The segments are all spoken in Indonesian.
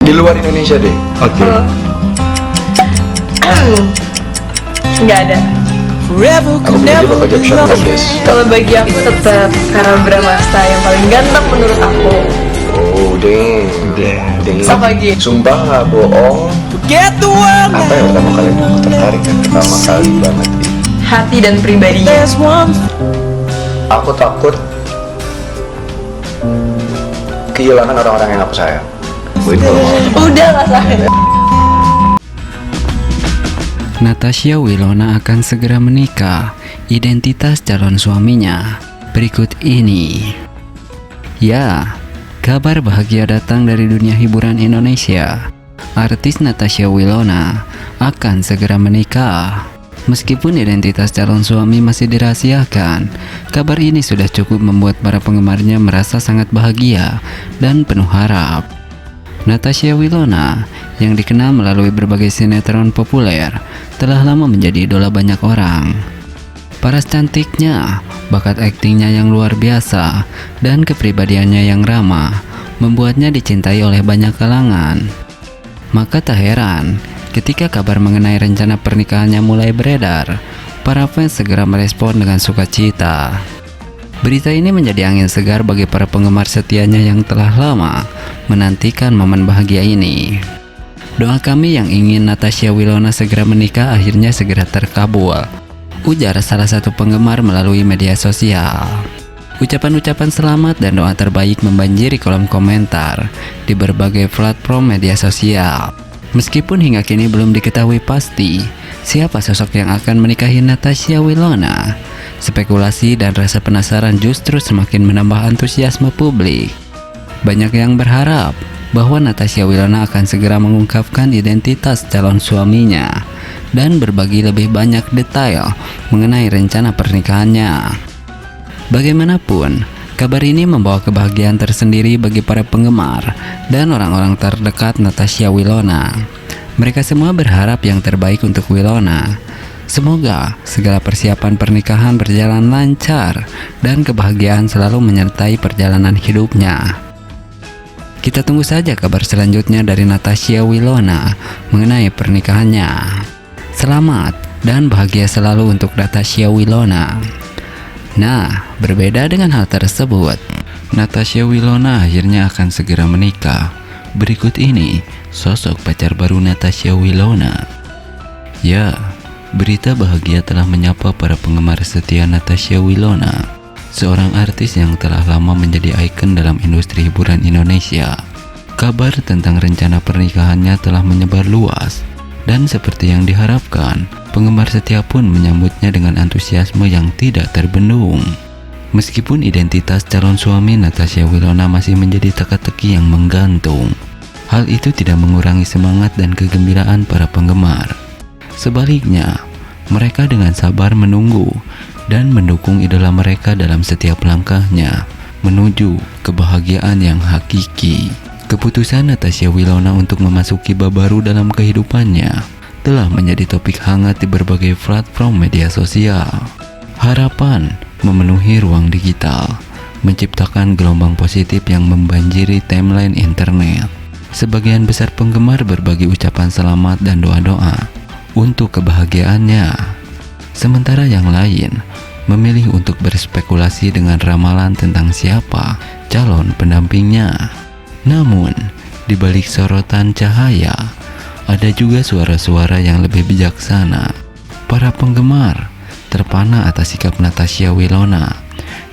Di luar Indonesia deh. Oke. Nggak ada. Aku pilih Bapak Jack Shawn Mendes. Kalau bagi aku tetap Karel Bramasta yang paling ganteng menurut aku. Oh, deng. Sama G. Sumpah nggak bohong. Apa yang pertama kali aku tertarik kan? Pertama kali banget. Hati dan pribadinya. Aku takut kehilangan orang-orang yang aku sayang. Begitu. Udah lah sayang. Natasha Wilona akan segera menikah. Identitas calon suaminya berikut ini. Ya, kabar bahagia datang dari dunia hiburan Indonesia. Artis Natasha Wilona akan segera menikah. Meskipun identitas calon suami masih dirahasiakan, kabar ini sudah cukup membuat para penggemarnya merasa sangat bahagia dan penuh harap. Natasha Wilona yang dikenal melalui berbagai sinetron populer telah lama menjadi idola banyak orang. Paras cantiknya, bakat aktingnya yang luar biasa, dan kepribadiannya yang ramah membuatnya dicintai oleh banyak kalangan. Maka tak heran ketika kabar mengenai rencana pernikahannya mulai beredar, para fans segera merespon dengan sukacita. Berita ini menjadi angin segar bagi para penggemar setianya yang telah lama menantikan momen bahagia ini. Doa kami yang ingin Natasha Wilona segera menikah akhirnya segera terkabul, ujar salah satu penggemar melalui media sosial. Ucapan-ucapan selamat dan doa terbaik membanjiri kolom komentar di berbagai platform media sosial. Meskipun hingga kini belum diketahui pasti siapa sosok yang akan menikahi Natasha Wilona, spekulasi dan rasa penasaran justru semakin menambah antusiasme publik. Banyak yang berharap bahwa Natasha Wilona akan segera mengungkapkan identitas calon suaminya dan berbagi lebih banyak detail mengenai rencana pernikahannya. Bagaimanapun, kabar ini membawa kebahagiaan tersendiri bagi para penggemar dan orang-orang terdekat Natasha Wilona. Mereka semua berharap yang terbaik untuk Wilona. Semoga segala persiapan pernikahan berjalan lancar dan kebahagiaan selalu menyertai perjalanan hidupnya. Kita tunggu saja kabar selanjutnya dari Natasha Wilona mengenai pernikahannya. Selamat dan bahagia selalu untuk Natasha Wilona. Nah, berbeda dengan hal tersebut, Natasha Wilona akhirnya akan segera menikah. Berikut ini sosok pacar baru Natasha Wilona. Ya, berita bahagia telah menyapa para penggemar setia Natasha Wilona, seorang artis yang telah lama menjadi ikon dalam industri hiburan Indonesia. Kabar tentang rencana pernikahannya telah menyebar luas, dan seperti yang diharapkan, penggemar setia pun menyambutnya dengan antusiasme yang tidak terbendung. Meskipun identitas calon suami Natasha Wilona masih menjadi teka-teki yang menggantung, hal itu tidak mengurangi semangat dan kegembiraan para penggemar. Sebaliknya, mereka dengan sabar menunggu dan mendukung idola mereka dalam setiap langkahnya menuju kebahagiaan yang hakiki. Keputusan Natasha Wilona untuk memasuki bab baru dalam kehidupannya telah menjadi topik hangat di berbagai platform media sosial. Harapan memenuhi ruang digital, menciptakan gelombang positif yang membanjiri timeline internet. Sebagian besar penggemar berbagi ucapan selamat dan doa-doa untuk kebahagiaannya. Sementara yang lain memilih untuk berspekulasi dengan ramalan tentang siapa calon pendampingnya. Namun, di balik sorotan cahaya, ada juga suara-suara yang lebih bijaksana. Para penggemar terpana atas sikap Natasha Wilona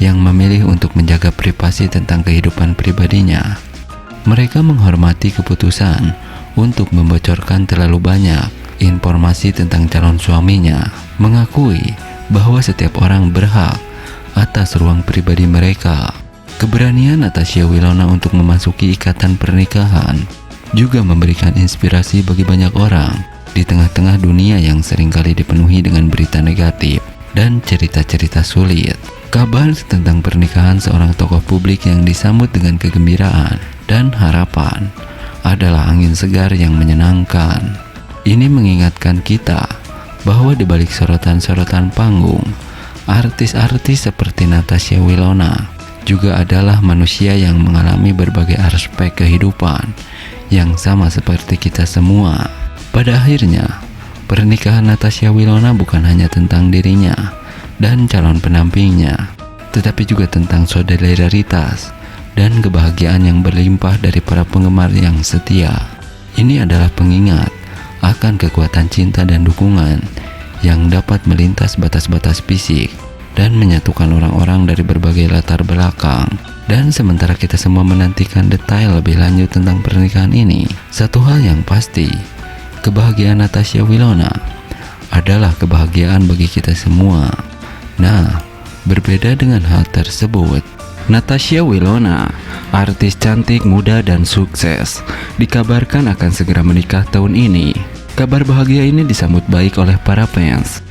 yang memilih untuk menjaga privasi tentang kehidupan pribadinya. Mereka menghormati keputusan untuk membocorkan terlalu banyak informasi tentang calon suaminya, mengakui bahwa setiap orang berhak atas ruang pribadi mereka. Keberanian Natasha Wilona untuk memasuki ikatan pernikahan juga memberikan inspirasi bagi banyak orang di tengah-tengah dunia yang seringkali dipenuhi dengan berita negatif dan cerita-cerita sulit. Kabar tentang pernikahan seorang tokoh publik yang disambut dengan kegembiraan dan harapan adalah angin segar yang menyenangkan. Ini mengingatkan kita bahwa di balik sorotan-sorotan panggung, artis-artis seperti Natasha Wilona juga adalah manusia yang mengalami berbagai aspek kehidupan yang sama seperti kita semua. Pada akhirnya, pernikahan Natasha Wilona bukan hanya tentang dirinya dan calon pendampingnya, tetapi juga tentang solidaritas dan kebahagiaan yang berlimpah dari para penggemar yang setia. Ini adalah pengingat akan kekuatan cinta dan dukungan yang dapat melintas batas-batas fisik dan menyatukan orang-orang dari berbagai latar belakang. Dan sementara kita semua menantikan detail lebih lanjut tentang pernikahan ini, satu hal yang pasti, kebahagiaan Natasha Wilona adalah kebahagiaan bagi kita semua. Nah, berbeda dengan hal tersebut, Natasha Wilona, artis cantik, muda, dan sukses, dikabarkan akan segera menikah tahun ini. Kabar bahagia ini disambut baik oleh para fans.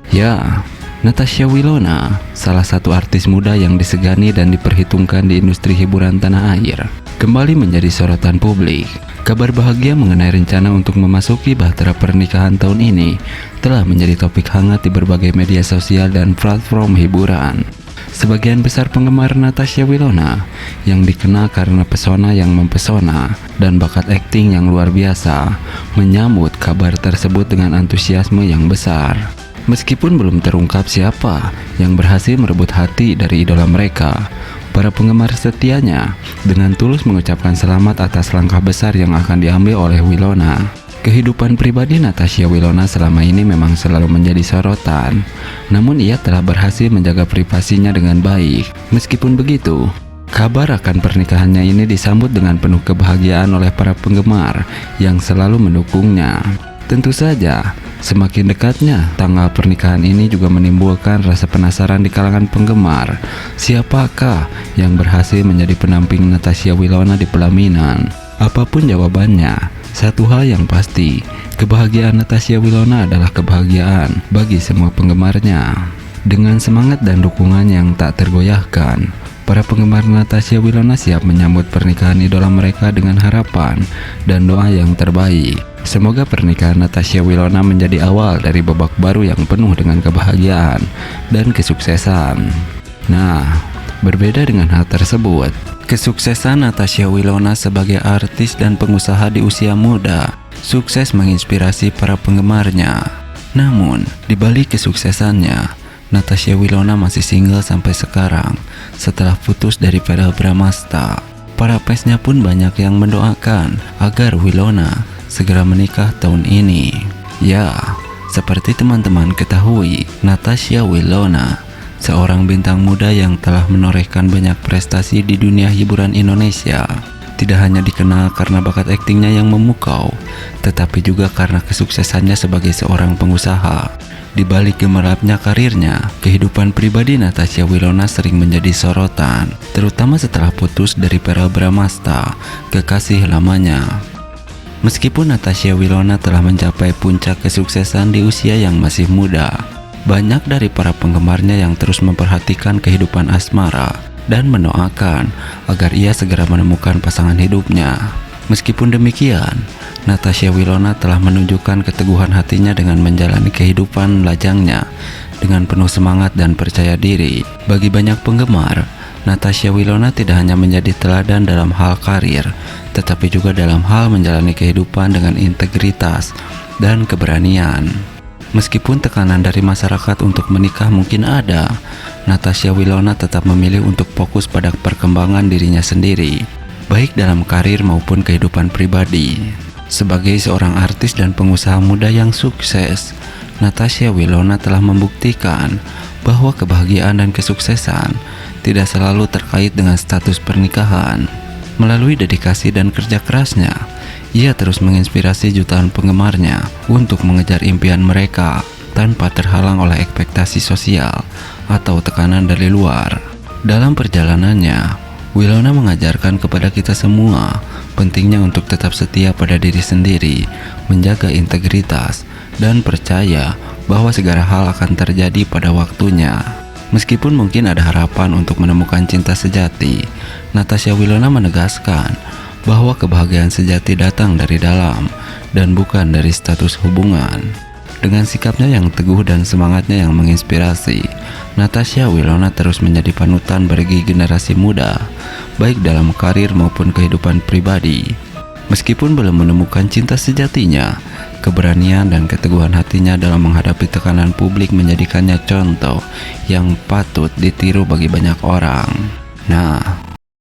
Ya, Natasha Wilona, salah satu artis muda yang disegani dan diperhitungkan di industri hiburan tanah air, kembali menjadi sorotan publik. Kabar bahagia mengenai rencana untuk memasuki bahtera pernikahan tahun ini telah menjadi topik hangat di berbagai media sosial dan platform hiburan. Sebagian besar penggemar Natasha Wilona yang dikenal karena pesona yang mempesona dan bakat akting yang luar biasa menyambut kabar tersebut dengan antusiasme yang besar. Meskipun belum terungkap siapa yang berhasil merebut hati dari idola mereka, para penggemar setianya dengan tulus mengucapkan selamat atas langkah besar yang akan diambil oleh Wilona. Kehidupan pribadi Natasha Wilona selama ini memang selalu menjadi sorotan, namun ia telah berhasil menjaga privasinya dengan baik. Meskipun begitu, kabar akan pernikahannya ini disambut dengan penuh kebahagiaan oleh para penggemar yang selalu mendukungnya. Tentu saja, semakin dekatnya tanggal pernikahan ini juga menimbulkan rasa penasaran di kalangan penggemar. Siapakah yang berhasil menjadi pendamping Natasha Wilona di pelaminan? Apapun jawabannya, satu hal yang pasti, kebahagiaan Natasha Wilona adalah kebahagiaan bagi semua penggemarnya. Dengan semangat dan dukungan yang tak tergoyahkan, para penggemar Natasha Wilona siap menyambut pernikahan idola mereka dengan harapan dan doa yang terbaik. Semoga pernikahan Natasha Wilona menjadi awal dari babak baru yang penuh dengan kebahagiaan dan kesuksesan. Nah, berbeda dengan hal tersebut, kesuksesan Natasha Wilona sebagai artis dan pengusaha di usia muda sukses menginspirasi para penggemarnya. Namun, di balik kesuksesannya, Natasha Wilona masih single sampai sekarang setelah putus dari Verrell Bramasta. Para fansnya pun banyak yang mendoakan agar Wilona segera menikah tahun ini. Ya, seperti teman-teman ketahui, Natasha Wilona, seorang bintang muda yang telah menorehkan banyak prestasi di dunia hiburan Indonesia, tidak hanya dikenal karena bakat aktingnya yang memukau, tetapi juga karena kesuksesannya sebagai seorang pengusaha. Di balik gemerlapnya karirnya, kehidupan pribadi Natasha Wilona sering menjadi sorotan, terutama setelah putus dari Verrell Bramasta, kekasih lamanya. Meskipun Natasha Wilona telah mencapai puncak kesuksesan di usia yang masih muda, banyak dari para penggemarnya yang terus memperhatikan kehidupan asmara dan mendoakan agar ia segera menemukan pasangan hidupnya. Meskipun demikian, Natasha Wilona telah menunjukkan keteguhan hatinya dengan menjalani kehidupan lajangnya dengan penuh semangat dan percaya diri. Bagi banyak penggemar, Natasha Wilona tidak hanya menjadi teladan dalam hal karir, tetapi juga dalam hal menjalani kehidupan dengan integritas dan keberanian. Meskipun tekanan dari masyarakat untuk menikah mungkin ada, Natasha Wilona tetap memilih untuk fokus pada perkembangan dirinya sendiri, baik dalam karir maupun kehidupan pribadi. Sebagai seorang artis dan pengusaha muda yang sukses, Natasha Wilona telah membuktikan bahwa kebahagiaan dan kesuksesan tidak selalu terkait dengan status pernikahan. Melalui dedikasi dan kerja kerasnya, ia terus menginspirasi jutaan penggemarnya untuk mengejar impian mereka tanpa terhalang oleh ekspektasi sosial atau tekanan dari luar. Dalam perjalanannya, Wilona mengajarkan kepada kita semua pentingnya untuk tetap setia pada diri sendiri, menjaga integritas, dan percaya bahwa segala hal akan terjadi pada waktunya. Meskipun mungkin ada harapan untuk menemukan cinta sejati, Natasha Wilona menegaskan bahwa kebahagiaan sejati datang dari dalam dan bukan dari status hubungan. Dengan sikapnya yang teguh dan semangatnya yang menginspirasi, Natasha Wilona terus menjadi panutan bagi generasi muda, baik dalam karir maupun kehidupan pribadi. Meskipun belum menemukan cinta sejatinya, keberanian dan keteguhan hatinya dalam menghadapi tekanan publik menjadikannya contoh yang patut ditiru bagi banyak orang. Nah,